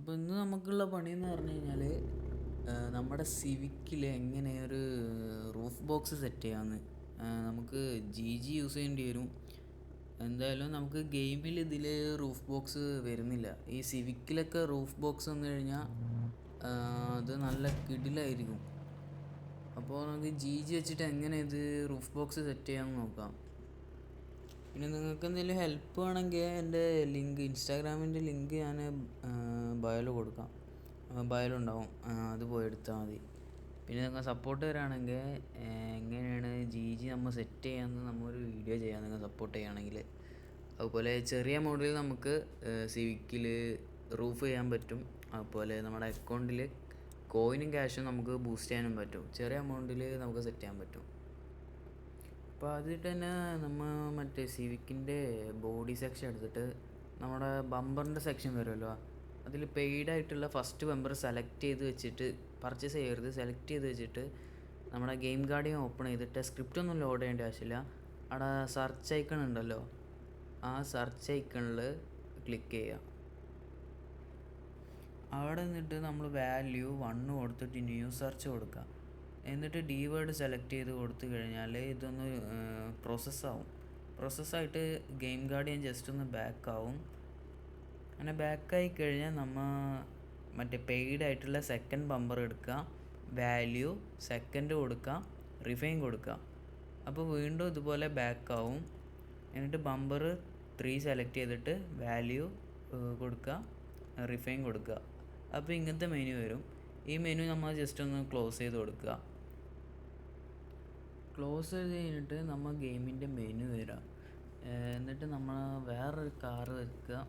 അപ്പോൾ ഇന്ന് നമുക്കുള്ള പണിയെന്ന് പറഞ്ഞു കഴിഞ്ഞാൽ നമ്മുടെ സിവിക്കിൽ എങ്ങനെ ഒരു റൂഫ് ബോക്സ് സെറ്റ് ചെയ്യാമെന്ന്. നമുക്ക് ജി യൂസ് ചെയ്യേണ്ടി വരും. എന്തായാലും നമുക്ക് ഗെയിമിൽ ഇതിൽ റൂഫ് ബോക്സ് വരുന്നില്ല. ഈ സിവിക്കിലൊക്കെ റൂഫ് ബോക്സ് വന്നു കഴിഞ്ഞാൽ അത് നല്ല കിടിലായിരിക്കും. അപ്പോൾ നമുക്ക് ജി വെച്ചിട്ട് എങ്ങനെ ഇത് റൂഫ് ബോക്സ് സെറ്റ് ചെയ്യാമെന്ന് നോക്കാം. പിന്നെ നിങ്ങൾക്ക് എന്തെങ്കിലും ഹെൽപ്പ് വേണമെങ്കിൽ എൻ്റെ ഇൻസ്റ്റാഗ്രാമിൻ്റെ ലിങ്ക് ഞാൻ ബയോയിൽ കൊടുക്കാം. ബയോയിലുണ്ടാവും, അത് പോയി എടുത്താൽ മതി. പിന്നെ നിങ്ങൾ സപ്പോർട്ട് തരാണെങ്കിൽ എങ്ങനെയാണ് ജി നമ്മൾ സെറ്റ് ചെയ്യാമെന്ന് നമ്മൊരു വീഡിയോ ചെയ്യാം, നിങ്ങൾ സപ്പോർട്ട് ചെയ്യുകയാണെങ്കിൽ. അതുപോലെ ചെറിയ എമൗണ്ടിൽ നമുക്ക് സിവിക്കിൽ റൂഫ് ചെയ്യാൻ പറ്റും. അതുപോലെ നമ്മുടെ അക്കൗണ്ടിൽ കോയിനും ക്യാഷും നമുക്ക് ബൂസ്റ്റ് ചെയ്യാനും പറ്റും. ചെറിയ എമൗണ്ടിൽ നമുക്ക് സെറ്റ് ചെയ്യാൻ പറ്റും. അപ്പോൾ അതിട്ട് തന്നെ നമ്മൾ മറ്റേ സിവിക്കിൻ്റെ ബോഡി സെക്ഷൻ എടുത്തിട്ട് നമ്മുടെ ബമ്പറിൻ്റെ സെക്ഷൻ വരുമല്ലോ, അതിൽ പെയ്ഡായിട്ടുള്ള ഫസ്റ്റ് ബമ്പർ സെലക്ട് ചെയ്ത് വെച്ചിട്ട്, പർച്ചേസ് ചെയ്യരുത്, സെലക്ട് ചെയ്ത് വെച്ചിട്ട് നമ്മുടെ ഗെയിം ഗാർഡിയൻ ഓപ്പൺ ചെയ്തിട്ട് സ്ക്രിപ്റ്റൊന്നും ലോഡ് ചെയ്യേണ്ട ആവശ്യമില്ല. അവിടെ സെർച്ച് ഐക്കൺ ഉണ്ടല്ലോ, ആ സെർച്ച് ഐക്കണിൽ ക്ലിക്ക് ചെയ്യുക. അവിടെ നിന്നിട്ട് നമ്മൾ വാല്യൂ 1 കൊടുത്തിട്ട് ന്യൂ സെർച്ച് കൊടുക്കുക. എന്നിട്ട് വേർഡ് സെലക്ട് ചെയ്ത് കൊടുത്തു കഴിഞ്ഞാൽ ഇതൊന്ന് പ്രോസസ്സായിട്ട് ഗെയിം ഗാർഡിയൻ ജസ്റ്റ് ഒന്ന് ബാക്കാവും. അങ്ങനെ ബാക്കായി കഴിഞ്ഞാൽ നമ്മൾ മറ്റേ പെയ്ഡ് ആയിട്ടുള്ള സെക്കൻഡ് ബമ്പർ എടുക്കുക, വാല്യൂ സെക്കൻഡ് കൊടുക്കുക, റിഫൈൻ കൊടുക്കുക. അപ്പോൾ വീണ്ടും ഇതുപോലെ ബാക്കാവും. എന്നിട്ട് ബമ്പർ 3 സെലക്ട് ചെയ്തിട്ട് വാല്യൂ കൊടുക്കുക, റിഫൈൻ കൊടുക്കുക. അപ്പോൾ ഇങ്ങനത്തെ മെനു വരും. ഈ മെനു നമ്മൾ ജസ്റ്റ് ഒന്ന് ക്ലോസ് ചെയ്ത് കൊടുക്കുക. ക്ലോസ് ചെയ്ത് കഴിഞ്ഞിട്ട് നമ്മൾ ഗെയിമിൻ്റെ മെനു വരാം. എന്നിട്ട് നമ്മൾ വേറൊരു കാറ് വെക്കുക.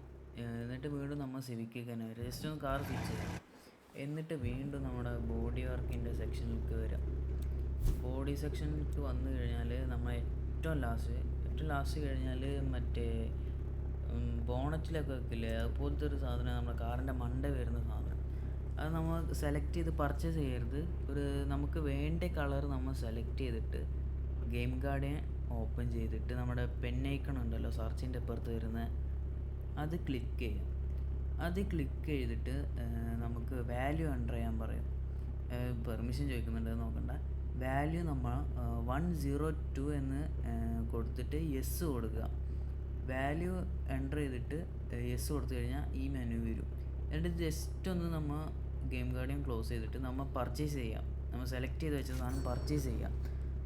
എന്നിട്ട് വീണ്ടും നമ്മൾ സിവിക്ക് തന്നെ വരിക. ജസ്റ്റ് ഒന്ന് കാർ സ്വിച്ച് ചെയ്യാം. എന്നിട്ട് വീണ്ടും നമ്മുടെ ബോഡി വർക്കിൻ്റെ സെക്ഷനിലേക്ക് വരാം. ബോഡി സെക്ഷനിലേക്ക് വന്നു കഴിഞ്ഞാൽ നമ്മൾ ഏറ്റവും ലാസ്റ്റ് കഴിഞ്ഞാൽ മറ്റേ ബോണറ്റിലൊക്കെ വെക്കില്ലേ, അതുപോലത്തെ ഒരു സാധനം നമ്മുടെ കാറിൻ്റെ മണ്ട വരുന്ന സാധനം. അത് നമ്മൾ സെലക്ട് ചെയ്ത് പർച്ചേസ് ചെയ്യരുത്. നമുക്ക് വേണ്ട കളർ നമ്മൾ സെലക്ട് ചെയ്തിട്ട് ഗെയിം ഗാർഡിയൻ ഓപ്പൺ ചെയ്തിട്ട് നമ്മുടെ പെൻ ഐക്കൺ ഉണ്ടല്ലോ സെർച്ചിൻ്റെ അപ്പുറത്ത് വരുന്ന, അത് ക്ലിക്ക് ചെയ്യാം. അത് ക്ലിക്ക് ചെയ്തിട്ട് നമുക്ക് വാല്യൂ എൻ്റർ ചെയ്യാൻ പറയും. പെർമിഷൻ ചോദിക്കുന്നുണ്ട്, നോക്കണ്ട. വാല്യൂ നമ്മൾ 102 എന്ന് കൊടുത്തിട്ട് യെസ് കൊടുക്കുക. വാല്യൂ എൻ്റർ ചെയ്തിട്ട് യെസ് കൊടുത്തു കഴിഞ്ഞാൽ ഈ മെനു വരും. എന്നിട്ട് ജസ്റ്റ് ഒന്ന് നമ്മൾ ഗെയിം ഗാർഡിയൻ ക്ലോസ് ചെയ്തിട്ട് നമ്മൾ പർച്ചേസ് ചെയ്യാം. നമ്മൾ സെലക്ട് ചെയ്ത് വെച്ച സാധനം പർച്ചേസ് ചെയ്യാം.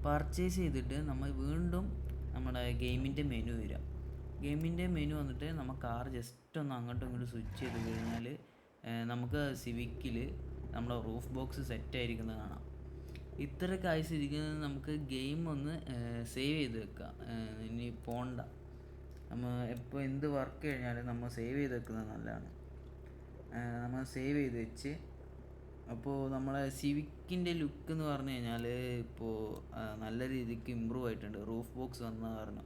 പർച്ചേസ് ചെയ്തിട്ട് നമ്മൾ വീണ്ടും നമ്മുടെ ഗെയിമിൻ്റെ മെനു വരിക. ഗെയിമിൻ്റെ മെനു വന്നിട്ട് നമ്മൾ കാർ ജസ്റ്റ് ഒന്ന് അങ്ങോട്ടും ഇങ്ങോട്ടും സ്വിച്ച് ചെയ്ത് കഴിഞ്ഞാൽ നമുക്ക് സിവിക്കിൽ നമ്മുടെ റൂഫ് ബോക്സ് സെറ്റ് ആയിരിക്കുന്നത് കാണാം. ഇത്രയൊക്കെ ആയിട്ടിരിക്കുന്നത് നമുക്ക് ഗെയിം ഒന്ന് സേവ് ചെയ്ത് വെക്കാം. ഇനി പോണ്ട, നമ്മൾ എപ്പോൾ എന്ത് വർക്ക് കഴിഞ്ഞാലും നമ്മൾ സേവ് ചെയ്ത് വെക്കുന്നത് നല്ലതാണ്. നമ്മൾ സേവ് ചെയ്ത് വെച്ച്, അപ്പോൾ നമ്മളെ സിവിക്കിൻ്റെ ലുക്ക് എന്ന് പറഞ്ഞു കഴിഞ്ഞാൽ ഇപ്പോൾ നല്ല രീതിക്ക് ഇമ്പ്രൂവ് ആയിട്ടുണ്ട് റൂഫ് ബോക്സ് വന്ന കാരണം.